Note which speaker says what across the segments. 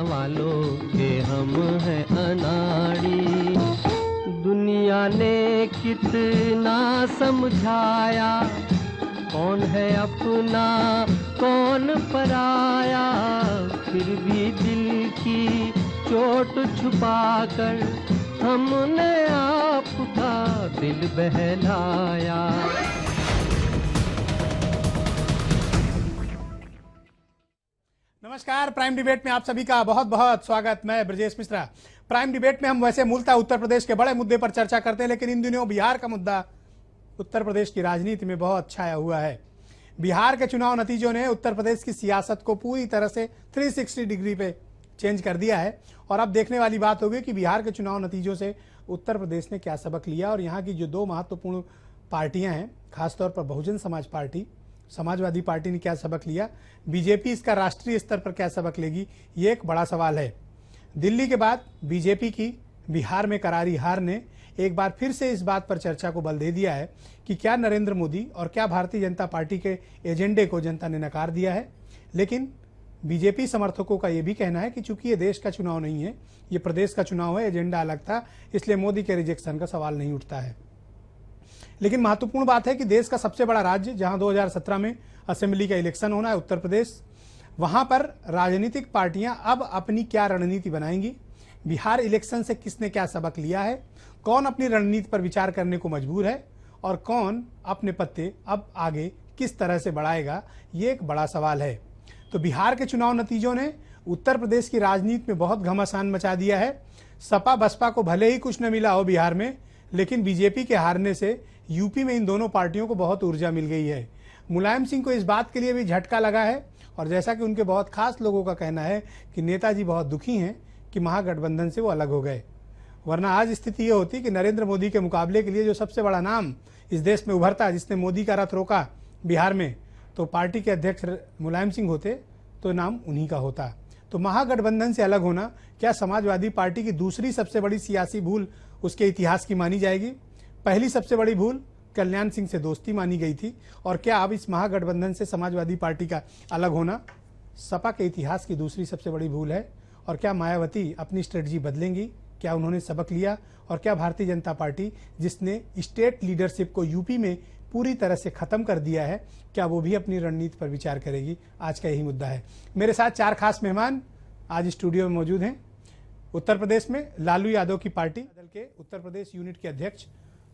Speaker 1: वालों के हम हैं अनाड़ी। दुनिया ने कितना समझाया, कौन है अपना कौन पराया, फिर भी दिल की चोट छुपाकर हमने आपका दिल बहलाया।
Speaker 2: नमस्कार, प्राइम डिबेट में आप सभी का बहुत बहुत स्वागत। मैं ब्रजेश मिश्रा। प्राइम डिबेट में हम वैसे मूलतः उत्तर प्रदेश के बड़े मुद्दे पर चर्चा करते हैं, लेकिन इन दिनों बिहार का मुद्दा उत्तर प्रदेश की राजनीति में बहुत छाया हुआ है। बिहार के चुनाव नतीजों ने उत्तर प्रदेश की सियासत को पूरी तरह से 360 डिग्री पे चेंज कर दिया है और अब देखने वाली बात होगी कि बिहार के चुनाव नतीजों से उत्तर प्रदेश ने क्या सबक लिया और यहाँ की जो दो महत्वपूर्ण पार्टियां हैं, खासतौर पर बहुजन समाज पार्टी, समाजवादी पार्टी ने क्या सबक लिया, बीजेपी इसका राष्ट्रीय स्तर पर क्या सबक लेगी, ये एक बड़ा सवाल है। दिल्ली के बाद बीजेपी की बिहार में करारी हार ने एक बार फिर से इस बात पर चर्चा को बल दे दिया है कि क्या नरेंद्र मोदी और क्या भारतीय जनता पार्टी के एजेंडे को जनता ने नकार दिया है। लेकिन बीजेपी समर्थकों का यह भी कहना है कि चूंकि ये देश का चुनाव नहीं है, ये प्रदेश का चुनाव है, एजेंडा अलग था, इसलिए मोदी के रिजेक्शन का सवाल नहीं उठता है। लेकिन महत्वपूर्ण बात है कि देश का सबसे बड़ा राज्य जहां 2017 में असेंबली का इलेक्शन होना है, उत्तर प्रदेश, वहां पर राजनीतिक पार्टियां अब अपनी क्या रणनीति बनाएंगी, बिहार इलेक्शन से किसने क्या सबक लिया है, कौन अपनी रणनीति पर विचार करने को मजबूर है और कौन अपने पत्ते अब आगे किस तरह से बढ़ाएगा, ये एक बड़ा सवाल है। तो बिहार के चुनाव नतीजों ने उत्तर प्रदेश की राजनीति में बहुत घमासान मचा दिया है। सपा बसपा को भले ही कुछ न मिला हो बिहार में, लेकिन बीजेपी के हारने से यूपी में इन दोनों पार्टियों को बहुत ऊर्जा मिल गई है। मुलायम सिंह को इस बात के लिए भी झटका लगा है और जैसा कि उनके बहुत खास लोगों का कहना है कि नेताजी बहुत दुखी हैं कि महागठबंधन से वो अलग हो गए, वरना आज स्थिति ये होती कि नरेंद्र मोदी के मुकाबले के लिए जो सबसे बड़ा नाम इस देश में उभरता, जिसने मोदी का रथ रोका बिहार में, तो पार्टी के अध्यक्ष मुलायम सिंह होते तो नाम उन्हीं का होता। तो महागठबंधन से अलग होना क्या समाजवादी पार्टी की दूसरी सबसे बड़ी सियासी भूल उसके इतिहास की मानी जाएगी? पहली सबसे बड़ी भूल कल्याण सिंह से दोस्ती मानी गई थी और क्या अब इस महागठबंधन से समाजवादी पार्टी का अलग होना सपा के इतिहास की दूसरी सबसे बड़ी भूल है? और क्या मायावती अपनी स्ट्रेटजी बदलेंगी? क्या उन्होंने सबक लिया? और क्या भारतीय जनता पार्टी, जिसने स्टेट लीडरशिप को यूपी में पूरी तरह से खत्म कर दिया है, क्या वो भी अपनी रणनीति पर विचार करेगी? आज का यही मुद्दा है। मेरे साथ चार खास मेहमान आज स्टूडियो में मौजूद हैं। उत्तर प्रदेश में लालू यादव की पार्टी दल के उत्तर प्रदेश यूनिट के अध्यक्ष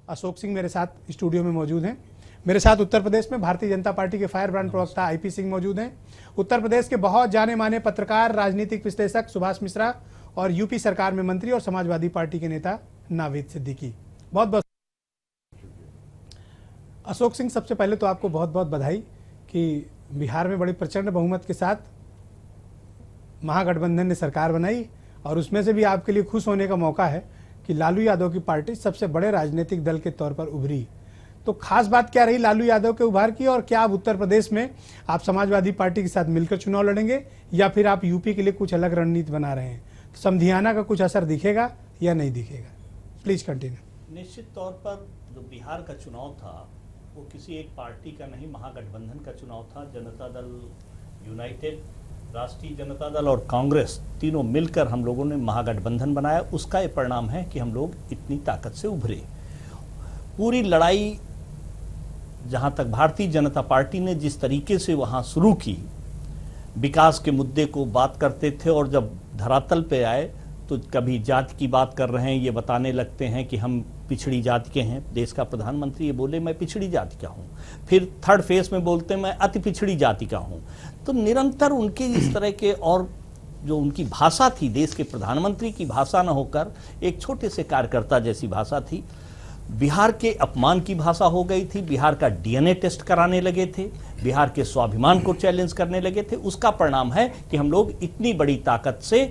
Speaker 2: अशोक सिंह मेरे साथ स्टूडियो में मौजूद हैं। मेरे साथ उत्तर प्रदेश में भारतीय जनता पार्टी के फायर ब्रांड प्रवक्ता आईपी सिंह मौजूद हैं। उत्तर प्रदेश के बहुत जाने माने पत्रकार, राजनीतिक विश्लेषक सुभाष मिश्रा और यूपी सरकार में मंत्री और समाजवादी पार्टी के नेता नावेद सिद्दीकी। बहुत बहुत अशोक सिंह, सबसे पहले तो आपको बहुत बहुत बधाई कि बिहार में बड़ी प्रचंड बहुमत के साथ महागठबंधन ने सरकार बनाई और उसमें से भी आपके लिए खुश होने का मौका है कि लालू यादव की पार्टी सबसे बड़े राजनीतिक दल के तौर पर उभरी। तो खास बात क्या रही लालू यादव के उभार की, और क्या आप उत्तर प्रदेश में आप समाजवादी पार्टी के साथ मिलकर चुनाव लड़ेंगे या फिर आप यूपी के लिए कुछ अलग रणनीति बना रहे हैं? तो समधियाना का कुछ असर दिखेगा या नहीं दिखेगा? Please continue.
Speaker 3: निश्चित तौर पर जो बिहार का चुनाव था वो किसी एक पार्टी का नहीं, महागठबंधन का चुनाव था। जनता दल यूनाइटेड, राष्ट्रीय जनता दल और कांग्रेस तीनों मिलकर हम लोगों ने महागठबंधन बनाया। उसका ये परिणाम है कि हम लोग इतनी ताकत से उभरे। पूरी लड़ाई जहां तक भारतीय जनता पार्टी ने जिस तरीके से वहां शुरू की, विकास के मुद्दे को बात करते थे और जब धरातल पे आए तो कभी जाति की बात कर रहे हैं, ये बताने लगते हैं कि हम पिछड़ी जाति के हैं। देश का प्रधानमंत्री ये बोले मैं पिछड़ी जाति का हूँ, फिर थर्ड फेज में बोलते मैं अति पिछड़ी जाति का हूँ। तो निरंतर उनके इस तरह के, और जो उनकी भाषा थी देश के प्रधानमंत्री की भाषा न होकर एक छोटे से कार्यकर्ता जैसी भाषा थी। बिहार के अपमान की भाषा हो गई थी, बिहार का डीएनए टेस्ट कराने लगे थे, बिहार के स्वाभिमान को चैलेंज करने लगे थे। उसका परिणाम है कि हम लोग इतनी बड़ी ताकत से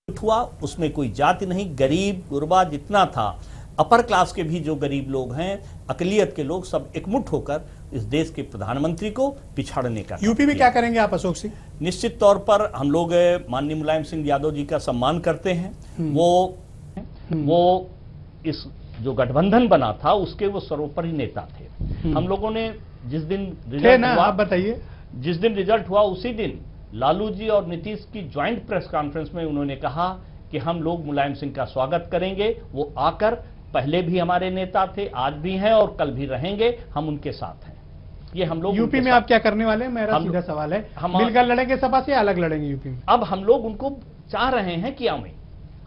Speaker 3: हुआ। उसमें कोई जाति नहीं, गरीब गुरबा जितना था, अपर क्लास के भी जो गरीब लोग हैं, अकलियत के लोग, सब एकमुठ होकर इस देश के प्रधानमंत्री को पिछाड़ने का।
Speaker 2: यूपी में क्या करेंगे आप अशोक सिंह?
Speaker 3: निश्चित तौर पर हम लोग माननीय मुलायम सिंह यादव जी का सम्मान करते हैं। वो इस जो गठबंधन बना था उसके वो सर्वोपरि नेता थे। हम लोगों ने जिस दिन रिजल्ट हुआ,
Speaker 2: आप बताइए,
Speaker 3: जिस दिन रिजल्ट हुआ उसी दिन लालू जी और नीतीश की ज्वाइंट प्रेस कॉन्फ्रेंस में उन्होंने कहा कि हम लोग मुलायम सिंह का स्वागत करेंगे। वो आकर, पहले भी हमारे नेता थे, आज भी हैं और कल भी रहेंगे, हम उनके साथ हैं। ये हम लोग
Speaker 2: यूपी में आप क्या करने वाले हैं? मेरा सीधा सवाल है, मिलकर लड़ेंगे सपा से, अलग लड़ेंगे यूपी में?
Speaker 3: अब हम लोग उनको चाह रहे हैं कि आवें,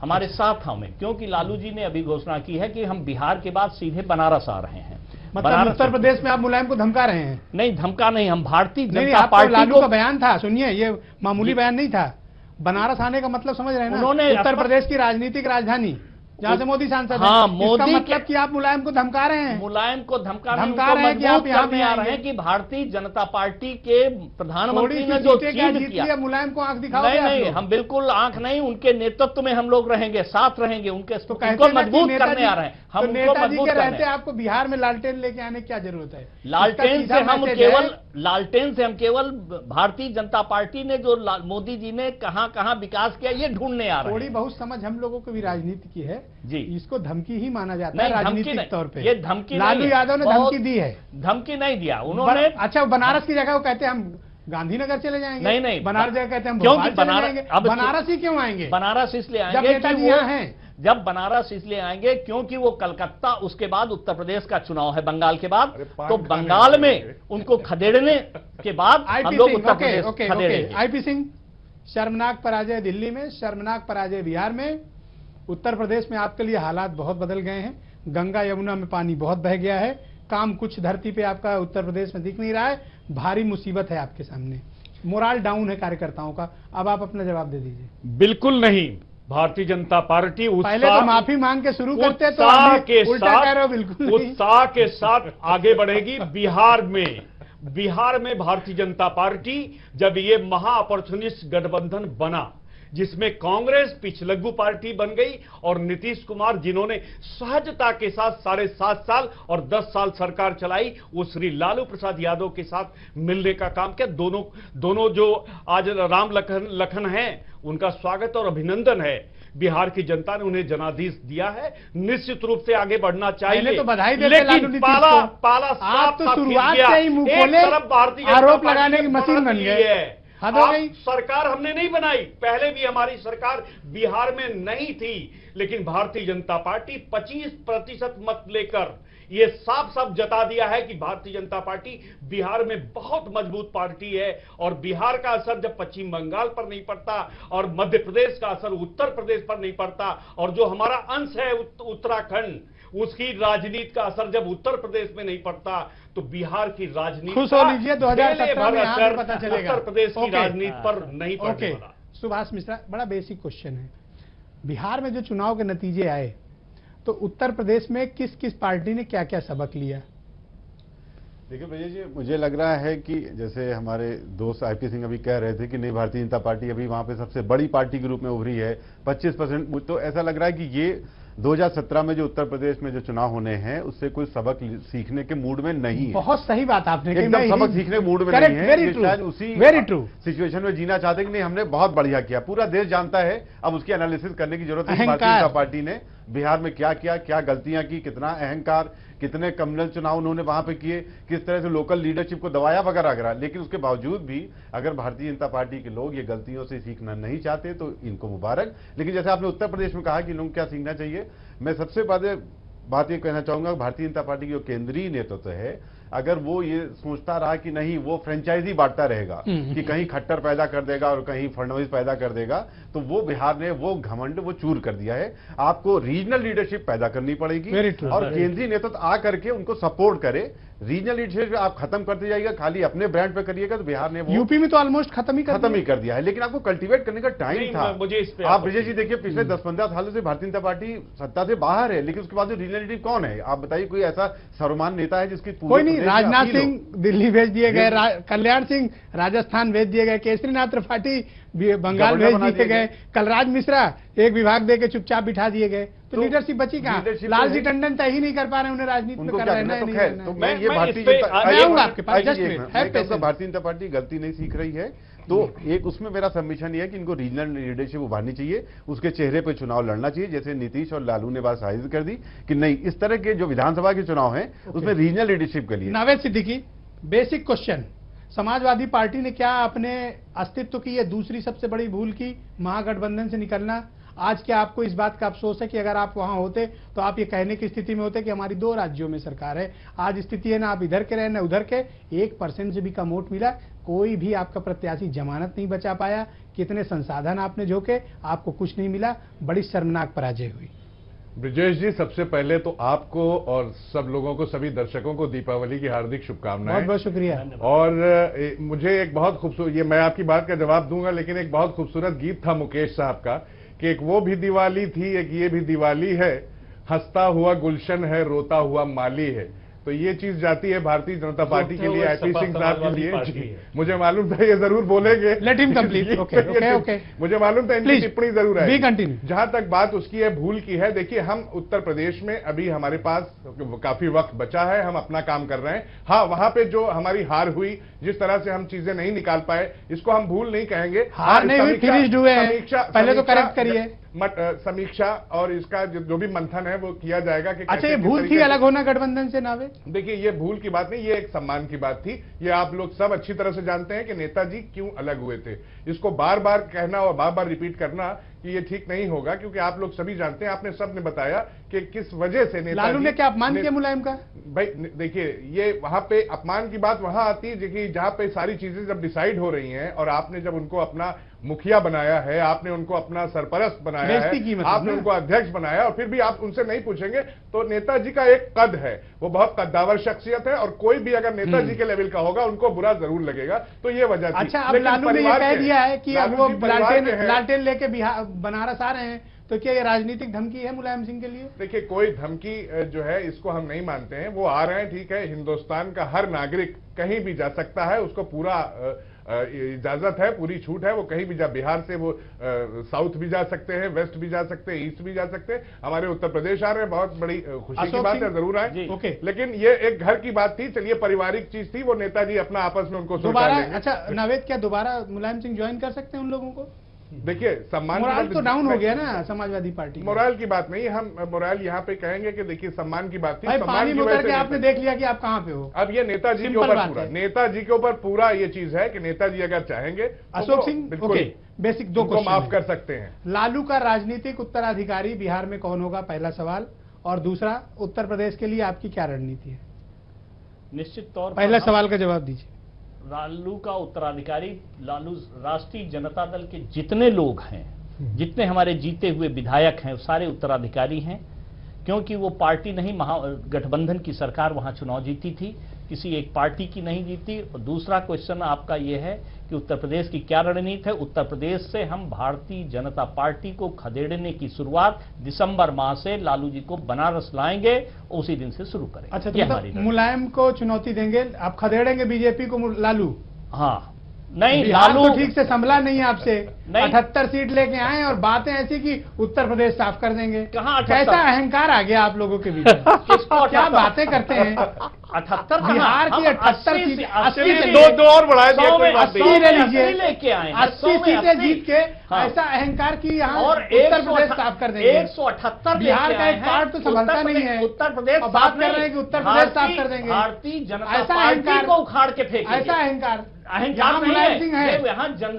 Speaker 3: हमारे साथ आवें, क्योंकि लालू जी ने अभी घोषणा की है कि हम बिहार के बाद सीधे बनारस आ रहे हैं।
Speaker 2: मतलब उत्तर प्रदेश में आप मुलायम को धमका रहे हैं?
Speaker 3: नहीं, धमका नहीं, हम भारतीय जनता पार्टी
Speaker 2: लालू का बयान था, सुनिए, ये मामूली बयान नहीं था। बनारस आने का मतलब समझ रहे हैं ना?
Speaker 3: उन्होंने
Speaker 2: उत्तर प्रदेश की राजनीतिक राजधानी, जहां से मोदी सांसद हैं।
Speaker 3: हाँ, मोदी
Speaker 2: मतलब कि आप मुलायम को धमका रहे हैं?
Speaker 3: मुलायम को धमका
Speaker 2: रहे हैं कि आप यहाँ पे
Speaker 3: आ रहे हैं कि भारतीय जनता पार्टी के प्रधानमंत्री ने जो चीज किया,
Speaker 2: मुलायम को आंख दिखाओ?
Speaker 3: नहीं, हम बिल्कुल आंख नहीं, उनके नेतृत्व में हम लोग रहेंगे, साथ रहेंगे, उनको मजबूत करने आ रहे हैं हम।
Speaker 2: नेताजी के रहते आपको बिहार में लालटेन लेके आने की क्या जरूरत है?
Speaker 3: लालटेन से हम केवल भारतीय जनता पार्टी ने जो मोदी जी ने कहां विकास किया, ये ढूंढने आ रहे हैं।
Speaker 2: थोड़ी बहुत समझ हम लोगों को भी राजनीति की है
Speaker 3: जी,
Speaker 2: इसको धमकी ही माना जाता है राजनीतिक तौर पे।
Speaker 3: ये धमकी
Speaker 2: लालू यादव ने धमकी दी है?
Speaker 3: धमकी नहीं दिया उन्होंने।
Speaker 2: अच्छा, बनारस की जगह वो कहते हैं हम गांधीनगर चले जाएंगे?
Speaker 3: नहीं,
Speaker 2: बनारस जगह कहते हैं हम
Speaker 3: क्योंकि
Speaker 2: बनारस ही क्यों आएंगे?
Speaker 3: बनारस इसलिए आएंगे
Speaker 2: जब नेताजी यहाँ हैं।
Speaker 3: जब बनारस इसलिए आएंगे क्योंकि वो कलकत्ता, उसके बाद उत्तर प्रदेश का चुनाव है बंगाल के बाद, तो बंगाल में उनको खदेड़ने के बाद हम लोग उत्तर प्रदेश खदेड़ेंगे।
Speaker 2: आईपी सिंह, शर्मनाक पराजय दिल्ली में, शर्मनाक पराजय बिहार में, उत्तर प्रदेश में आपके लिए हालात बहुत बदल गए हैं। गंगा यमुना में पानी बहुत बह गया है, काम कुछ धरती पे आपका उत्तर प्रदेश में दिख नहीं रहा है, भारी मुसीबत है आपके सामने, मोराल डाउन है कार्यकर्ताओं का। अब आप अपना जवाब दे दीजिए।
Speaker 4: बिल्कुल नहीं, भारतीय जनता पार्टी
Speaker 2: पहले तो माफी मांग के शुरू करते तो उल्टा कह रहे हो। बिल्कुल
Speaker 4: उत्साह के साथ आगे बढ़ेगी। बिहार में भारतीय जनता पार्टी जब ये महा अपॉर्चुनिस्ट गठबंधन बना, जिसमें कांग्रेस पिछलग्गू पार्टी बन गई और नीतीश कुमार जिन्होंने सहजता के साथ 7.5 साल और 10 साल सरकार चलाई, वो श्री लालू प्रसाद यादव के साथ मिलने का काम किया। दोनों जो आज राम लखन हैं, उनका स्वागत और अभिनंदन है। बिहार की जनता ने उन्हें जनादेश दिया है, निश्चित रूप से आगे बढ़ना चाहिए।
Speaker 2: तो बधाई देते
Speaker 4: लेकिन पाला
Speaker 2: आप तो शुरुआत से ही मुंह खोले आरोप लगाने की मशीन बन गए।
Speaker 4: सरकार हमने नहीं बनाई, पहले भी हमारी सरकार बिहार में नहीं थी, लेकिन भारतीय जनता पार्टी 25% मत लेकर ये साफ साफ जता दिया है कि भारतीय जनता पार्टी बिहार में बहुत मजबूत पार्टी है। और बिहार का असर जब पश्चिम बंगाल पर नहीं पड़ता और मध्य प्रदेश का असर उत्तर प्रदेश पर नहीं पड़ता, और जो हमारा अंश है उत्तराखंड, उसकी राजनीति का असर जब उत्तर प्रदेश में नहीं पड़ता, तो बिहार की राजनीति
Speaker 2: खुश हो लीजिए 2017 में यहाँ पता चलेगा
Speaker 4: उत्तर प्रदेश की राजनीति पर नहीं पड़ने वाला।
Speaker 2: सुभाष मिश्रा, बड़ा बेसिक क्वेश्चन है, बिहार में जो चुनाव के नतीजे आए, तो उत्तर प्रदेश में किस किस पार्टी ने क्या क्या सबक लिया?
Speaker 5: देखिए भैया जी, मुझे लग रहा है कि जैसे हमारे दोस्त आईपी सिंह अभी कह रहे थे कि नहीं, भारतीय जनता पार्टी अभी वहां पे सबसे बड़ी पार्टी के रूप में उभरी है 25%। तो ऐसा लग रहा है कि ये 2017 में जो उत्तर प्रदेश में जो चुनाव होने हैं, उससे कोई सबक सीखने के मूड में नहीं है।
Speaker 2: बहुत सही बात आपने कही,
Speaker 5: एकदम सबक सीखने के मूड में नहीं है। शायद उसी सिचुएशन में जीना चाहते कि नहीं, हमने बहुत बढ़िया किया, पूरा देश जानता है, अब उसकी एनालिसिस करने की जरूरत है। भारतीय जनता पार्टी ने बिहार में क्या किया, क्या गलतियां की, कितना अहंकार, कितने कम्युनल चुनाव उन्होंने वहां पे किए, किस तरह से लोकल लीडरशिप को दबाया वगैरह वगैरह। लेकिन उसके बावजूद भी अगर भारतीय जनता पार्टी के लोग ये गलतियों से सीखना नहीं चाहते तो इनको मुबारक। लेकिन जैसे आपने उत्तर प्रदेश में कहा कि लोगों को क्या सीखना चाहिए, मैं सबसे पहले बात ये कहना चाहूंगा, भारतीय जनता पार्टी की जो केंद्रीय नेतृत्व है, अगर वो ये सोचता रहा कि नहीं वो फ्रेंचाइजी बांटता रहेगा कि कहीं खट्टर पैदा कर देगा और कहीं फडणवीस पैदा कर देगा, तो वो बिहार ने वो घमंड वो चूर कर दिया है। आपको रीजनल लीडरशिप पैदा करनी पड़ेगी और केंद्रीय नेतृत्व आकर के उनको सपोर्ट करे। रीजनल लीडरशिप आप खत्म करते जाइएगा, खाली अपने ब्रांड पे करिएगा, तो बिहार ने वो
Speaker 2: यूपी में तो ऑलमोस्ट खत्म ही कर दिया है।
Speaker 5: लेकिन आपको कल्टीवेट करने का टाइम था।
Speaker 4: मुझे इस पे
Speaker 5: आप विजय जी देखिए, पिछले 10-15 सालों से भारतीय जनता पार्टी सत्ता से बाहर है, लेकिन उसके बाद रीजनल लीडर कौन है? आप बताइए, कोई ऐसा सर्वमान नेता है जिसकी
Speaker 2: कोई नहीं? राजनाथ सिंह दिल्ली भेज दिए गए, कल्याण सिंह राजस्थान भेज दिए गए, केसरीनाथ त्रिपाठी बंगाल भेज दिए गए, कलराज मिश्रा एक विभाग देके चुपचाप बिठा दिए गए, तो लीडरशिप बची कहाँ? लालजी टंडन तय ही नहीं कर पा रहे, उन्हें राजनीति में कर रहे हैं।
Speaker 5: तो मैं ये भारतीय जनता पार्टी गलती नहीं सीख रही है, तो एक उसमें मेरा सबमिशन ये है कि इनको रीजनल लीडरशिप उभारनी चाहिए, उसके चेहरे पे चुनाव लड़ना चाहिए। जैसे नीतीश और लालू ने बात साजिश कर दी कि नहीं, इस तरह के जो विधानसभा के चुनाव हैं उसमें रीजनल लीडरशिप के लिए।
Speaker 2: Naved Siddiqui, basic question, Samajwadi party ने क्या अपने अस्तित्व की ये दूसरी सबसे बड़ी भूल की, महागठबंधन से निकलना? आज क्या आपको इस बात का अफसोस है कि अगर आप वहां होते तो आप ये कहने की स्थिति में होते कि हमारी 2 राज्यों में सरकार है? आज स्थिति है ना आप इधर के रहे ना उधर के, 1% से भी कम वोट मिला, कोई भी आपका प्रत्याशी जमानत नहीं बचा पाया, कितने संसाधन आपने झोंके, आपको कुछ नहीं मिला, बड़ी शर्मनाक पराजय हुई।
Speaker 5: ब्रजेश जी, सबसे पहले तो आपको और सब लोगों को, सभी दर्शकों को दीपावली की हार्दिक शुभकामनाएं।
Speaker 2: बहुत बहुत शुक्रिया।
Speaker 5: और मुझे एक बहुत खूबसूरत, ये मैं आपकी बात का जवाब दूंगा, लेकिन एक बहुत खूबसूरत गीत था मुकेश साहब का कि एक वो भी दिवाली थी, एक ये भी दिवाली है, हंसता हुआ गुलशन है, रोता हुआ माली है। तो ये चीज जाती है भारतीय जनता पार्टी के लिए, आईपी सिंह साहब के लिए। मुझे मालूम था ये जरूर बोलेंगे।
Speaker 2: Let him complete. ओके।
Speaker 5: मुझे मालूम था इनकी टिप्पणी जरूर है।
Speaker 2: B continue.
Speaker 5: जहां तक बात उसकी है भूल की है, देखिए हम उत्तर प्रदेश में अभी हमारे पास काफी वक्त बचा है, हम अपना काम कर रहे हैं। हाँ, वहां पे जो हमारी हार हुई, जिस तरह से हम चीजें नहीं निकाल पाए, इसको हम भूल नहीं कहेंगे।
Speaker 2: हार नहीं हुई, फिनिश्ड हुए हैं, पहले तो करेक्ट करिए।
Speaker 5: समीक्षा और इसका जो भी मंथन है वो किया जाएगा कि
Speaker 2: अच्छा, ये भूल थी अलग होना गठबंधन से नावे?
Speaker 5: देखिए, ये भूल की बात नहीं, ये एक सम्मान की बात थी। ये आप लोग सब अच्छी तरह से जानते हैं कि नेताजी क्यों अलग हुए थे। इसको बार बार कहना और बार बार रिपीट करना कि ये ठीक नहीं होगा, क्योंकि आप लोग सभी जानते हैं, आपने सब ने बताया कि किस वजह से नेताजी।
Speaker 2: लालू ने क्या अपमान किया मुलायम का?
Speaker 5: भाई देखिए, ये वहां पे अपमान की बात वहां आती है देखिए, जहां पे सारी चीजें जब डिसाइड हो रही हैं और आपने जब उनको अपना मुखिया बनाया है, आपने उनको अपना सरपरस्त बनाया है, आपने उनको अध्यक्ष बनाया, और फिर भी आप उनसे नहीं पूछेंगे, तो नेताजी का एक कद है, वो बहुत कद्दावर शख्सियत है, और कोई भी अगर नेताजी के लेवल का होगा उनको बुरा जरूर लगेगा। तो ये वजह थी।
Speaker 2: अच्छा, अब लालू ने ये कह दिया है कि अब वो लालटेन लेके बिहार बनारस आ रहे हैं, तो क्या ये राजनीतिक धमकी है मुलायम सिंह के लिए?
Speaker 5: देखिए, कोई धमकी जो है इसको हम नहीं मानते हैं। वो आ रहे हैं, ठीक है, हिंदुस्तान का हर नागरिक कहीं भी जा सकता है, उसको पूरा इजाजत है, पूरी छूट है, वो कहीं भी जा, बिहार से वो साउथ भी जा सकते हैं, वेस्ट भी जा सकते हैं, ईस्ट भी जा सकते हैं। हमारे उत्तर प्रदेश आ रहे हैं, बहुत बड़ी खुशी की बात है, जरूर आए।
Speaker 2: ओके,
Speaker 5: लेकिन ये एक घर की बात थी, चलिए पारिवारिक चीज थी, वो नेताजी अपना आपस में उनको
Speaker 2: दोबारा। अच्छा नावेद, क्या दोबारा मुलायम सिंह ज्वाइन कर सकते हैं उन लोगों को?
Speaker 5: देखिए, सम्मान
Speaker 2: मोराल तो डाउन हो गया ना समाजवादी पार्टी।
Speaker 5: मोराल की बात नहीं, हम मोराल यहाँ पे कहेंगे कि देखिए सम्मान की बात थी।
Speaker 2: पानी में उतर के आपने देख लिया कि आप कहाँ पे हो।
Speaker 5: अब ये नेताजी के ऊपर पूरा, नेताजी के ऊपर पूरा ये चीज है कि नेताजी अगर चाहेंगे,
Speaker 2: अशोक सिंह बिल्कुल बेसिक 2 क्वेश्चन
Speaker 5: माफ कर सकते हैं।
Speaker 2: लालू का राजनीतिक उत्तराधिकारी बिहार में कौन होगा, पहला सवाल। और दूसरा, उत्तर प्रदेश के लिए आपकी क्या रणनीति है?
Speaker 3: निश्चित तौर पर
Speaker 2: पहला सवाल का जवाब दीजिए।
Speaker 3: लालू का उत्तराधिकारी, लालू राष्ट्रीय जनता दल के जितने लोग हैं, जितने हमारे जीते हुए विधायक हैं, वो सारे उत्तराधिकारी हैं, क्योंकि वो पार्टी नहीं, महागठबंधन की सरकार वहां चुनाव जीती थी, किसी एक पार्टी की नहीं जीती। और दूसरा क्वेश्चन आपका ये है कि उत्तर प्रदेश की क्या रणनीति है। उत्तर प्रदेश से हम भारतीय जनता पार्टी को खदेड़ने की शुरुआत दिसंबर माह से लालू जी को बनारस लाएंगे, उसी दिन से शुरू करेंगे।
Speaker 2: अच्छा, तो मुलायम को चुनौती देंगे, आप खदेड़ेंगे बीजेपी को लालू?
Speaker 3: हाँ, नहीं,
Speaker 2: लालू तो ठीक से संभला नहीं है आपसे, 78 सीट लेके आए और बातें ऐसी कि उत्तर प्रदेश साफ कर देंगे।
Speaker 3: कहाँ
Speaker 2: कैसा अहंकार आ गया आप लोगों के बीच में? क्या बातें करते हैं?
Speaker 3: 78
Speaker 2: बिहार की 78 सीट, 80 से
Speaker 5: दो और बढ़ाए दिए, कोई बात नहीं।
Speaker 2: 80 ले लीजिए,
Speaker 3: लेके आए
Speaker 2: 80 सीटें जीत के ऐसा अहंकार की यहाँ
Speaker 3: और
Speaker 2: उत्तर प्रदेश साफ कर देंगे।
Speaker 3: 178
Speaker 2: बिहार का एक पार्ट तो संभलता नहीं है।
Speaker 3: उत्तर प्रदेश
Speaker 2: बात कर रहे हैं कि उत्तर प्रदेश साफ कर देंगे।
Speaker 3: भारतीय जनता पार्टी को उखाड़ के फेंकेंगे।
Speaker 2: ऐसा अहंकार
Speaker 3: यहाँ
Speaker 2: मुलायम सिंह है,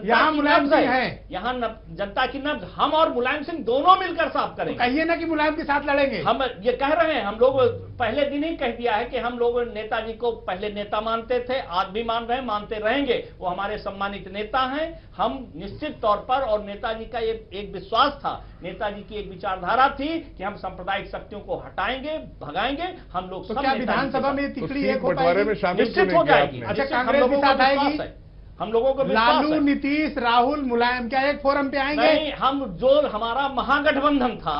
Speaker 3: यहाँ
Speaker 2: मुलायम सिंह है,
Speaker 3: यहाँ जनता की नब्ज हम और मुलायम सिंह दोनों मिलकर साफ करेंगे।
Speaker 2: कहिए ना कि मुलायम के साथ लड़ेंगे।
Speaker 3: हम ये कह रहे हैं, हम लोग पहले दिन ही कह दिया है कि हम लोग नेताजी को पहले नेता मानते थे, आज भी मान रहे हैं, मानते रहेंगे। वो हमारे सम्मानित नेता हैं। हम निश्चित तौर पर, और नेताजी का ये एक विश्वास था, नेताजी की एक विचारधारा थी कि हम सांप्रदायिक शक्तियों को हटाएंगे, भगाएंगे। हम लोग
Speaker 2: तो क्या विधानसभा में तिकड़ी एक
Speaker 5: बंटवारे में शामिल
Speaker 3: निश्चित हो जाएगी।
Speaker 2: अच्छा, कांग्रेस भी साथ आएगी?
Speaker 3: हम लोगों को
Speaker 2: लालू, नीतीश, राहुल, मुलायम क्या एक फोरम पे आएंगे?
Speaker 3: नहीं, हम जो हमारा महागठबंधन था,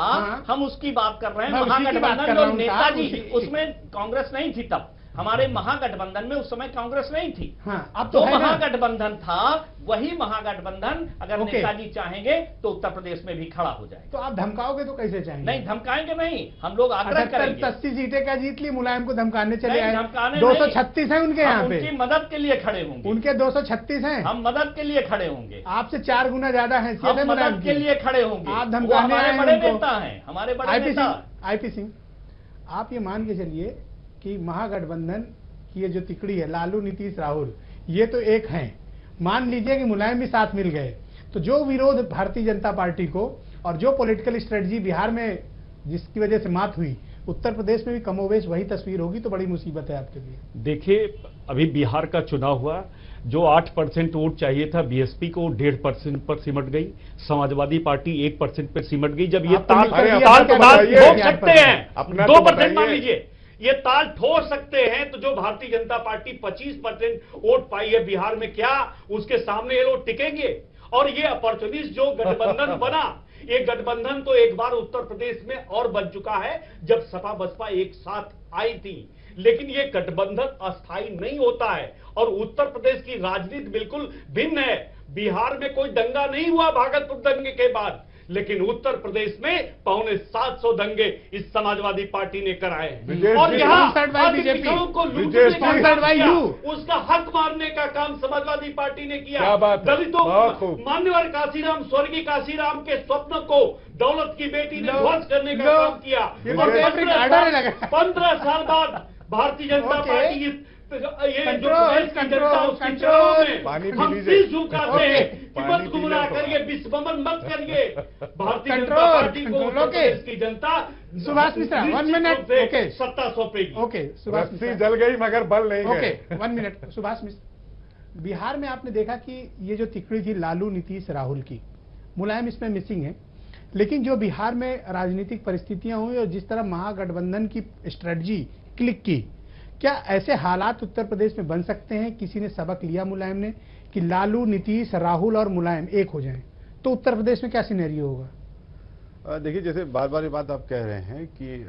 Speaker 3: हम उसकी बात कर रहे हैं। महागठबंधन जो नेताजी, उसमें कांग्रेस नहीं थी तब। हमारे महागठबंधन में उस समय कांग्रेस नहीं थी।
Speaker 2: अब तो
Speaker 3: महागठबंधन था, वही महागठबंधन अगर नेताजी चाहेंगे तो उत्तर प्रदेश में भी खड़ा हो जाए।
Speaker 2: तो आप धमकाओगे तो कैसे चाहेंगे?
Speaker 3: नहीं, धमकाएंगे नहीं, हम लोग आग्रह करेंगे।
Speaker 2: 80 सीटें क्या जीत ली, मुलायम को धमकाने चले आए।
Speaker 3: 236
Speaker 2: है उनके यहाँ पे,
Speaker 3: उनकी मदद के लिए खड़े होंगे।
Speaker 2: उनके 236 हैं,
Speaker 3: हम मदद के लिए खड़े होंगे।
Speaker 2: आपसे 4 गुना ज्यादा हैसियत है मुलायम की,
Speaker 3: के लिए खड़े होंगे।
Speaker 2: आप धमकाने आए हैं।
Speaker 3: बड़े नेता हैं हमारे, बड़े नेता।
Speaker 2: आईपी सिंह, आप ये मान के चलिए कि महागठबंधन की ये जो तिकड़ी है, लालू, नीतीश, राहुल, ये तो एक है। मान लीजिए कि मुलायम भी साथ मिल गए, तो जो विरोध भारतीय जनता पार्टी को और जो पॉलिटिकल स्ट्रेटजी बिहार में जिसकी वजह से मात हुई, उत्तर प्रदेश में भी कमोवेश वही तस्वीर होगी, तो बड़ी मुसीबत है आपके लिए।
Speaker 4: देखिए, अभी बिहार का चुनाव हुआ, जो 8% वोट चाहिए था बीएसपी को 1.5% पर सिमट गई, समाजवादी पार्टी 1% पर सिमट गई। जब ये ताल ठोक सकते हैं, 2% मान लीजिए, ये ताल ठोक सकते हैं, तो जो भारतीय जनता पार्टी 25% वोट पाई है बिहार में, क्या उसके सामने ये लोग टिकेंगे? और ये अपॉर्चुनिस्ट जो गठबंधन बना, ये गठबंधन तो एक बार उत्तर प्रदेश में और बन चुका है जब सपा बसपा एक साथ आई थी, लेकिन ये गठबंधन अस्थायी नहीं होता है। और उत्तर प्रदेश की राजनीति बिल्कुल भिन्न है। बिहार में कोई दंगा नहीं हुआ भागलपुर दंगे के बाद, लेकिन उत्तर प्रदेश में 750 दंगे इस समाजवादी पार्टी ने कराए हैं। और यहाँ पिछड़ों को लूटने का काम किया, उसका हक मारने का काम समाजवादी पार्टी ने किया। दलितों, मान्यवर काशीराम, स्वर्गीय काशीराम के स्वप्न को दौलत की बेटी ने ध्वस्त करने का काम किया। और 15 साल बाद भारतीय जनता पार्टी ये जो प्रदेश की जनता उसकी चुनाव में हम शीश झुकाते हैं कि मत गुमराह करिए, विस्मरण मत करिए। भारतीय जनता पार्टी को उत्तर प्रदेश की जनता
Speaker 2: सुभाष मिश्रा 1 मिनट, ओके,
Speaker 4: सत्ता सौंपेगी।
Speaker 2: ओके, सुभाष मिश्रा
Speaker 5: जल गई मगर बल नहीं गए।
Speaker 2: ओके, 1 मिनट, सुभाष मिश्रा, बिहार में आपने देखा कि ये जो तिकड़ी थी लालू, नीतीश, राहुल की, मुलायम इसमें मिसिंग है, लेकिन जो बिहार में राजनीतिक परिस्थितियां हुई और जिस तरह महागठबंधन की स्ट्रेटजी क्लिक की, क्या ऐसे हालात उत्तर प्रदेश में बन सकते हैं? किसी ने सबक लिया मुलायम ने कि लालू, नीतीश, राहुल और मुलायम एक हो जाएं, तो उत्तर प्रदेश में क्या सिनेरियो होगा?
Speaker 5: देखिए, जैसे बार बार ये बात आप कह रहे हैं कि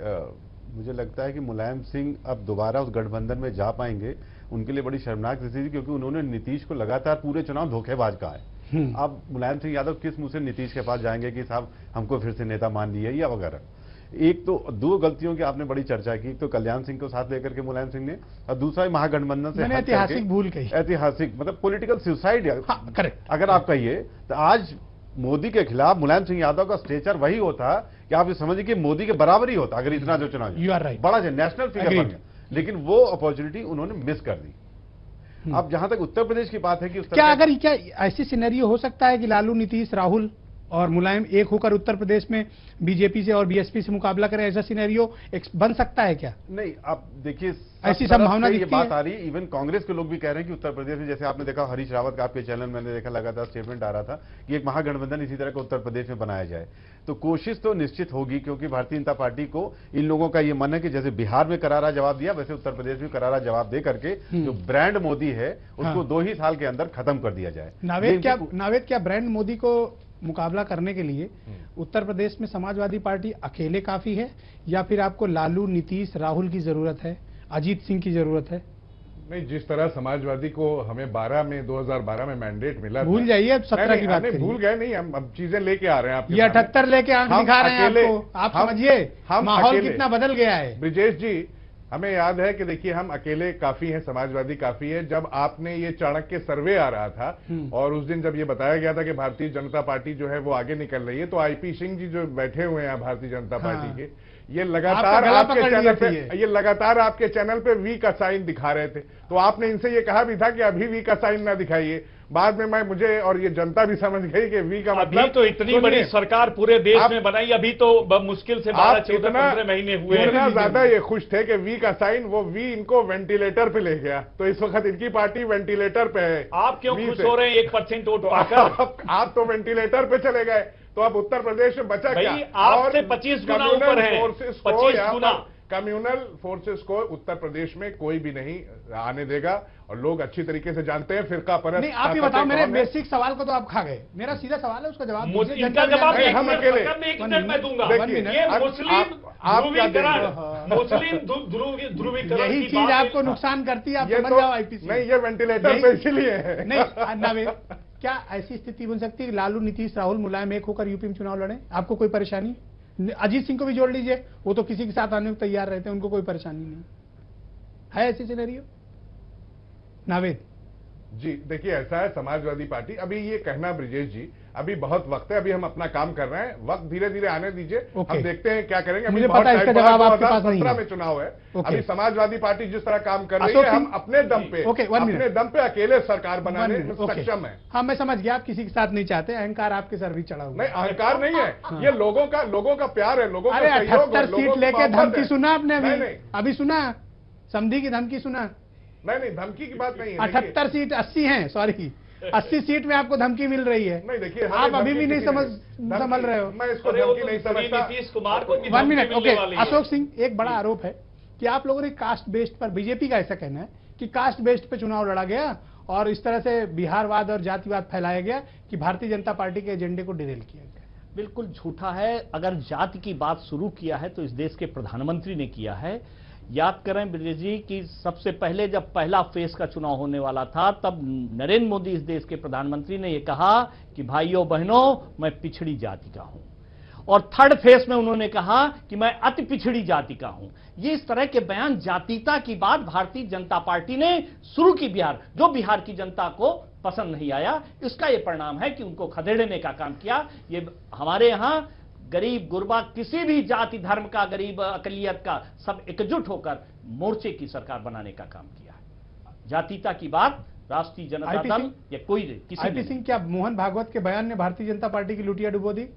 Speaker 5: मुझे लगता है कि मुलायम सिंह अब दोबारा उस गठबंधन में जा पाएंगे, उनके लिए बड़ी शर्मनाक स्थिति, क्योंकि उन्होंने नीतीश को लगातार पूरे चुनाव धोखेबाज कहा है। अब मुलायम सिंह यादव किस मुंह से नीतीश के पास जाएंगे कि साहब हमको फिर से नेता मान लिया या वगैरह। एक तो 2 गलतियों की आपने बड़ी चर्चा की, तो कल्याण सिंह को साथ लेकर के मुलायम सिंह ने, और दूसरा
Speaker 2: मैंने
Speaker 5: महागठबंधन से
Speaker 2: ऐतिहासिक भूल कही,
Speaker 5: ऐतिहासिक मतलब पॉलिटिकल सुसाइड,
Speaker 2: करेक्ट,
Speaker 5: अगर आप कहिए तो आज मोदी के खिलाफ मुलायम सिंह यादव का स्टेचर वही होता कि आप ये समझिए कि मोदी के बराबर ही होता अगर इतना जो चुनाव बड़ा नेशनल फिगर बन गया, लेकिन वो अपॉर्चुनिटी उन्होंने मिस कर दी। अब जहां तक उत्तर प्रदेश की बात है कि
Speaker 2: क्या ऐसी सिनेरियो हो सकता है कि लालू, नीतीश, राहुल और मुलायम एक होकर उत्तर प्रदेश में बीजेपी से और बीएसपी से मुकाबला करें, ऐसा सिनेरियो बन सकता है क्या?
Speaker 5: नहीं, आप देखिए
Speaker 2: ऐसी संभावना
Speaker 5: ये बात आ रही है। इवन कांग्रेस के लोग भी कह रहे हैं कि उत्तर प्रदेश में, जैसे आपने देखा हरीश रावत का आपके चैनल मैंने देखा लगातार स्टेटमेंट आ रहा था कि एक महागठबंधन इसी तरह का उत्तर प्रदेश में बनाया जाए। तो कोशिश तो निश्चित होगी, क्योंकि भारतीय जनता पार्टी को इन लोगों का ये मन है कि जैसे बिहार में करारा जवाब दिया, वैसे उत्तर प्रदेश में करारा जवाब दे करके जो ब्रांड मोदी है उसको 2 ही साल के अंदर खत्म कर दिया जाए।
Speaker 2: नावेद, क्या ब्रांड मोदी को मुकाबला करने के लिए उत्तर प्रदेश में समाजवादी पार्टी अकेले काफी है, या फिर आपको लालू, नीतीश, राहुल की जरूरत है, अजीत सिंह की जरूरत है?
Speaker 6: नहीं, जिस तरह समाजवादी को हमें 2012 में मैंडेट मिला,
Speaker 2: भूल जाइए, अब 17 की बात
Speaker 6: भूल गए नहीं, हम अब चीजें लेके आ रहे हैं आपके,
Speaker 2: ये 78 लेके आंख दिखा रहे हैं आपको। आप समझिए माहौल कितना बदल गया है।
Speaker 6: ब्रिजेश जी, हमें याद है कि देखिए हम अकेले काफी हैं, समाजवादी काफी है। जब आपने ये चाणक्य सर्वे आ रहा था और उस दिन जब ये बताया गया था कि भारतीय जनता पार्टी जो है वो आगे निकल रही है, तो आईपी सिंह जी जो बैठे हुए हैं भारतीय जनता पार्टी के, ये लगातार आपके चैनल पे वी का साइन दिखा रहे थे। तो आपने इनसे ये कहा भी था कि अभी वी का साइन ना दिखाइए। बाद में मुझे और ये जनता भी समझ गई कि वी का मतलब,
Speaker 4: अभी तो इतनी बड़ी सरकार पूरे देश में बनाई, अभी तो मुश्किल से 12-14-15 महीने हुए।
Speaker 6: इतना ज्यादा ये खुश थे कि वी का साइन, वो वी इनको वेंटिलेटर पे ले गया। तो इस वक्त इनकी पार्टी वेंटिलेटर पे है।
Speaker 4: आप क्यों खुश हो रहे हैं 1% वोट पाकर?
Speaker 6: आप तो वेंटिलेटर पे चले गए। तो अब उत्तर प्रदेश में बचा क्या?
Speaker 4: आपसे 25 गुना ऊपर है, 25 गुना।
Speaker 6: कम्युनल फोर्सेस को उत्तर प्रदेश में कोई भी नहीं आने देगा, और लोग अच्छी तरीके से जानते हैं फिरका परस्त।
Speaker 2: नहीं, आप ये बताओ, मेरे बेसिक सवाल को तो आप खा गए, मेरा सीधा सवाल है, उसका जवाब दीजिए।
Speaker 4: इनका जवाब
Speaker 6: हम अकेले
Speaker 4: एक मिनट में दूंगा। ये मुस्लिम ध्रुवीकरण,
Speaker 2: यही चीज आपको नुकसान करती है, आप समझ जाओ आईपीसी।
Speaker 6: नहीं, ये वेंटिलेटर पे इसीलिए है।
Speaker 2: नहीं नावेद, क्या ऐसी स्थिति बन सकती है कि लालू, नीतीश, राहुल, मुलायम एक होकर यूपी में चुनाव लड़े? आपको कोई परेशानी? अजीत सिंह को भी जोड़ लीजिए, वो तो किसी के साथ आने को तैयार रहते हैं, उनको कोई परेशानी नहीं है। ऐसी सिनेरियो नावेद?
Speaker 6: जी देखिए, ऐसा है, समाजवादी पार्टी, अभी ये कहना ब्रिजेश जी, अभी बहुत वक्त है, अभी हम अपना काम कर रहे हैं, वक्त धीरे धीरे आने दीजिए, हम देखते हैं क्या करेंगे।
Speaker 2: मुझे पता है इसका जवाब आपके पास नहीं है।
Speaker 6: 2017 में चुनाव है, अभी समाजवादी पार्टी जिस तरह काम कर रही है, हम अपने दम पे अकेले सरकार बनाने में सक्षम है।
Speaker 2: हाँ, मैं समझ गया, आप किसी के साथ नहीं चाहते, अहंकार आपके सर भी चढ़ा हुआ।
Speaker 6: नहीं, अहंकार नहीं है, ये लोगों का प्यार है, लोगों का सहयोग है।
Speaker 2: 78 सीट लेके धमकी सुना आपने? अभी सुना समधी की धमकी सुना?
Speaker 6: नहीं, धमकी की बात नहीं है।
Speaker 2: 78 सीट 80 हैं, सॉरी 80 सीट में आपको धमकी मिल रही है।
Speaker 6: नहीं, देखिए
Speaker 2: आप अभी भी नहीं संभल रहे हो।
Speaker 6: मैं इसको धमकी नहीं समझता।
Speaker 4: नीतीश कुमार को
Speaker 2: 1 मिनट, ओके। अशोक सिंह, एक बड़ा आरोप है कि आप लोगों ने कास्ट बेस्ड पर, बीजेपी का ऐसा कहना है कि कास्ट बेस्ड पे चुनाव लड़ा गया और इस तरह से बिहारवाद और जातिवाद फैलाया गया कि भारतीय जनता पार्टी के एजेंडे को डिरेल किया गया।
Speaker 3: बिल्कुल झूठा है। अगर जाति की बात शुरू किया है तो इस देश के प्रधानमंत्री ने किया है। याद करें ब्रजेश जी कि सबसे पहले जब पहला फेज का चुनाव होने वाला था, तब नरेंद्र मोदी इस देश के प्रधानमंत्री ने यह कहा कि भाइयों बहनों, मैं पिछड़ी जाति का हूं। और थर्ड फेज में उन्होंने कहा कि मैं अति पिछड़ी जाति का हूं। ये इस तरह के बयान, जातीयता की बात भारतीय जनता पार्टी ने शुरू की बिहार, जो बिहार की जनता को पसंद नहीं आया। इसका यह परिणाम है कि उनको खदेड़ने का काम किया। ये हमारे यहां गरीब गुरबा, किसी भी जाति धर्म का, गरीब अकलियत का, सब एकजुट होकर मोर्चे की सरकार बनाने का काम किया है। जातीयता की बात राष्ट्रीय जनता दल या कोई किसी
Speaker 2: आईपी सिंह, क्या मोहन भागवत के बयान ने भारतीय जनता पार्टी की लुटिया डुबो दी?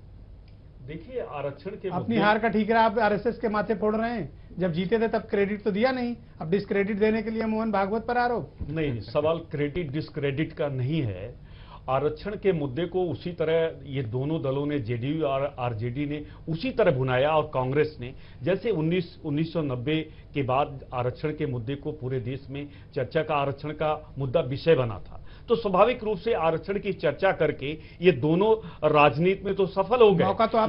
Speaker 4: देखिए, आरक्षण के
Speaker 2: अपनी हार का ठीकरा आप आरएसएस के माथे फोड़ रहे हैं। जब जीते थे तब क्रेडिट तो दिया नहीं, अब डिस्क्रेडिट देने के लिए मोहन भागवत पर आरोप।
Speaker 4: नहीं, सवाल क्रेडिट डिस्क्रेडिट का नहीं है। आरक्षण के मुद्दे को उसी तरह ये दोनों दलों ने, जेडीयू और आरजेडी ने उसी तरह भुनाया, और कांग्रेस ने, जैसे 1990 के बाद आरक्षण के मुद्दे को पूरे देश में चर्चा का, आरक्षण का मुद्दा विषय बना था। तो स्वाभाविक रूप से आरक्षण की चर्चा करके ये दोनों राजनीति में तो सफल हो गए,
Speaker 2: तो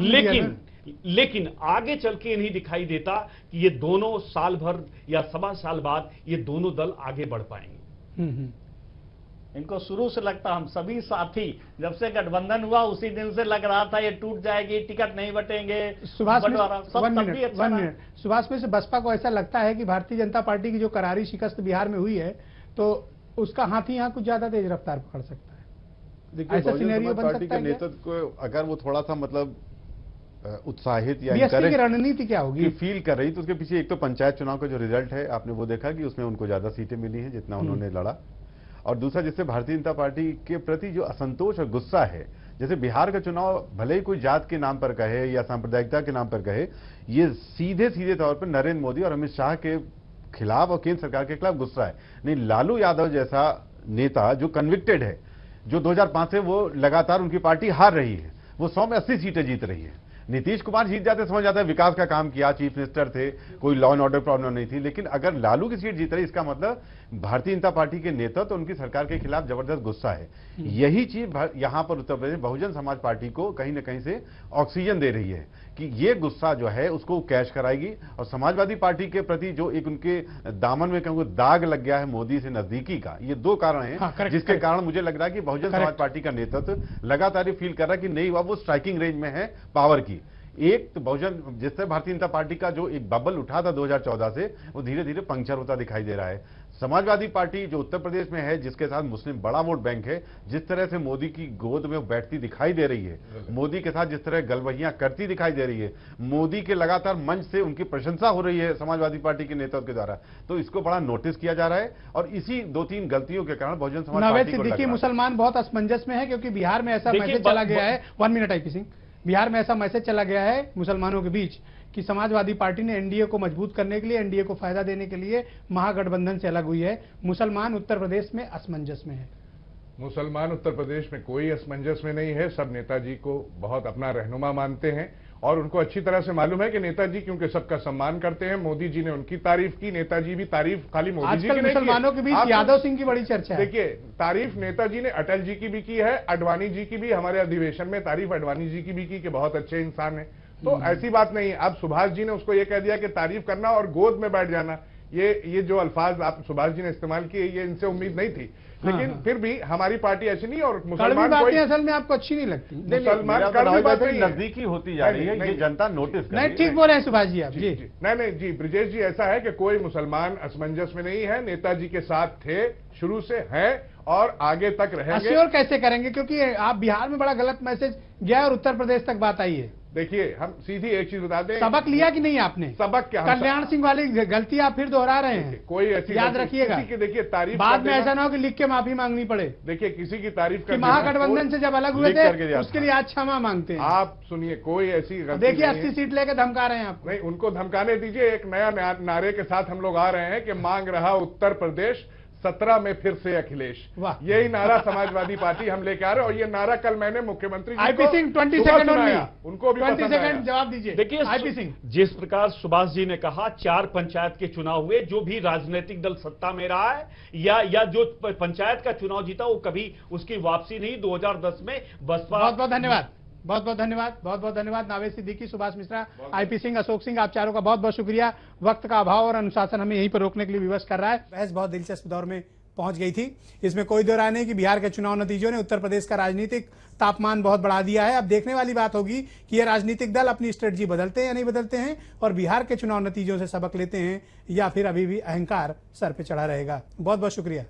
Speaker 4: लेकिन आगे चल के नहीं दिखाई देता कि ये दोनों साल भर या सवा साल बाद ये दोनों दल आगे बढ़ पाएंगे।
Speaker 3: इनको शुरू से लगता, हम सभी साथी जब से गठबंधन हुआ उसी दिन से लग रहा था ये टूट जाएगी, टिकट नहीं बटेंगे।
Speaker 2: सुभाष में से बसपा को ऐसा लगता है कि भारतीय जनता पार्टी की जो करारी शिकस्त बिहार में हुई है, तो उसका हाथी यहाँ कुछ ज्यादा तेज रफ्तार पकड़ सकता है।
Speaker 5: देखिए, बहुजन समाज पार्टी के नेतृत्व को अगर वो थोड़ा सा मतलब उत्साहित या
Speaker 2: बीएसपी की रणनीति क्या होगी
Speaker 5: फील कर रही, तो उसके पीछे एक तो पंचायत चुनाव का जो रिजल्ट है, आपने वो देखा कि उसमें उनको ज्यादा सीटें मिली हैं जितना उन्होंने लड़ा। और दूसरा, जिससे भारतीय जनता पार्टी के प्रति जो असंतोष और गुस्सा है, जैसे बिहार का चुनाव भले ही कोई जात के नाम पर कहे या सांप्रदायिकता के नाम पर कहे, ये सीधे सीधे तौर पर नरेंद्र मोदी और अमित शाह के खिलाफ और केंद्र सरकार के खिलाफ गुस्सा है। नहीं, लालू यादव जैसा नेता जो कन्विक्टेड है, जो 2005 से वो लगातार उनकी पार्टी हार रही है, वो 100 में 80 सीटें जीत रही है। नीतीश कुमार जीत जाते समझ जाता है विकास का काम किया, चीफ मिनिस्टर थे, कोई लॉ एंड ऑर्डर प्रॉब्लम नहीं थी। लेकिन अगर लालू की सीट जीत रही, इसका मतलब भारतीय जनता पार्टी के नेता तो उनकी सरकार के खिलाफ जबरदस्त गुस्सा है। यही चीज यहां पर उत्तर प्रदेश बहुजन समाज पार्टी को कहीं ना कहीं से ऑक्सीजन दे रही है कि ये गुस्सा जो है उसको कैश कराएगी। और समाजवादी पार्टी के प्रति जो एक उनके दामन में कहूंगा दाग लग गया है मोदी से नजदीकी का, ये दो कारण हैं जिसके कारण मुझे लग रहा है कि बहुजन समाज पार्टी का नेतृत्व लगातार फील कर रहा है कि नहीं, अब वो स्ट्राइकिंग रेंज में है पावर की। एक तो बहुजन, जिससे भारतीय जनता पार्टी का जो एक बबल उठा था 2014 से, वो धीरे धीरे पंक्चर होता दिखाई दे रहा है। समाजवादी पार्टी जो उत्तर प्रदेश में है, जिसके साथ मुस्लिम बड़ा वोट बैंक है, जिस तरह से मोदी की गोद में बैठती दिखाई दे रही है, मोदी के साथ जिस तरह गलबहियां करती दिखाई दे रही है, मोदी के लगातार मंच से उनकी प्रशंसा हो रही है समाजवादी पार्टी के नेतृत्व के द्वारा, तो इसको बड़ा नोटिस किया जा रहा है। और इसी 2-3 गलतियों के कारण बहुजन समाज पार्टी को
Speaker 2: मुसलमान बहुत असमंजस में है, क्योंकि बिहार में ऐसा मैसेज चला गया है। 1 मिनट आईपी सिंह, बिहार में ऐसा मैसेज चला गया है मुसलमानों के बीच कि समाजवादी पार्टी ने एनडीए को मजबूत करने के लिए, एनडीए को फायदा देने के लिए महागठबंधन से अलग हुई है। मुसलमान उत्तर प्रदेश में असमंजस में है।
Speaker 6: मुसलमान उत्तर प्रदेश में कोई असमंजस में नहीं है। सब नेताजी को बहुत अपना रहनुमा मानते हैं और उनको अच्छी तरह से मालूम है कि नेताजी क्योंकि सबका सम्मान करते हैं। मोदी जी ने उनकी तारीफ की, नेताजी भी तारीफ खाली मोदी जी की नहीं की।
Speaker 2: मुसलमानों के बीच यादव सिंह की बड़ी चर्चा है।
Speaker 6: देखिए, तारीफ नेताजी ने अटल जी की भी की है, अडवाणी जी की भी, हमारे अधिवेशन में तारीफ अडवाणी जी की भी की कि बहुत अच्छे इंसान है। तो ऐसी बात नहीं है। अब सुभाष जी ने उसको ये कह दिया कि तारीफ करना और गोद में बैठ जाना, ये जो अल्फाज आप सुभाष जी ने इस्तेमाल किए, ये इनसे उम्मीद नहीं थी। लेकिन फिर भी हमारी पार्टी ऐसी नहीं, और मुसलमान
Speaker 2: बातें असल में आपको अच्छी नहीं लगती।
Speaker 6: मुसलमान
Speaker 5: नजदीकी होती जा रही है, ये जनता नोटिस कर रही है।
Speaker 2: नहीं, ठीक बोल रहे हैं सुभाष जी आप। जी
Speaker 6: नहीं जी, ब्रजेश जी, ऐसा है कि कोई मुसलमान असमंजस में नहीं है, नेताजी के साथ थे, शुरू से हैं और आगे तक रहेंगे।
Speaker 2: और कैसे करेंगे, क्योंकि आप बिहार में बड़ा गलत मैसेज गया और उत्तर प्रदेश तक बात आई है।
Speaker 6: देखिए, हम सीधी एक चीज बता दें,
Speaker 2: सबक लिया कि नहीं आपने?
Speaker 6: सबक क्या?
Speaker 2: कल्याण सिंह वाली गलती आप फिर दोहरा रहे हैं।
Speaker 6: कोई ऐसी
Speaker 2: याद रखिएगा,
Speaker 6: देखिए तारीफ
Speaker 2: बाद में ऐसा ना हो कि लिख के माफी मांगनी पड़े।
Speaker 6: देखिए, किसी की तारीफ
Speaker 2: कि महागठबंधन से जब अलग हुए थे उसके लिए आज क्षमा मांगते हैं।
Speaker 6: आप सुनिए, कोई ऐसी गलती
Speaker 2: देखिए 80 सीट लेके धमका रहे हैं आप।
Speaker 6: नहीं, उनको धमकाने दीजिए। एक नया नारे के साथ हम लोग आ रहे हैं कि मांग रहा उत्तर प्रदेश 17 में फिर से अखिलेश। यही नारा समाजवादी पार्टी हम लेके आ रहे हैं, और ये नारा कल मैंने मुख्यमंत्री जी
Speaker 2: आईपी सिंह 20 सेकंड
Speaker 6: उनको भी
Speaker 2: 20 सेकंड जवाब दीजिए।
Speaker 4: देखिए
Speaker 2: आईपी सिंह,
Speaker 4: जिस प्रकार सुभाष जी ने कहा 4 पंचायत के चुनाव हुए, जो भी राजनीतिक दल सत्ता में रहा है या जो पंचायत का चुनाव जीता वो कभी उसकी वापसी नहीं। 2010 में बसपा।
Speaker 2: बहुत बहुत धन्यवाद, बहुत बहुत धन्यवाद, बहुत बहुत धन्यवाद। नावेद सिद्दीकी, सुभाष मिश्रा, आईपी सिंह, अशोक सिंह, आप चारों का बहुत बहुत शुक्रिया। वक्त का अभाव और अनुशासन हमें यहीं पर रोकने के लिए विवश कर रहा है। बहस बहुत दिलचस्प दौर में पहुंच गई थी। इसमें कोई दो राय नहीं कि बिहार के चुनाव नतीजों ने उत्तर प्रदेश का राजनीतिक तापमान बहुत बढ़ा दिया है। अब देखने वाली बात होगी कि ये राजनीतिक दल अपनी स्ट्रेटजी बदलते हैं या नहीं बदलते हैं, और बिहार के चुनाव नतीजों से सबक लेते हैं, या फिर अभी भी अहंकार सर पे चढ़ा रहेगा। बहुत बहुत शुक्रिया।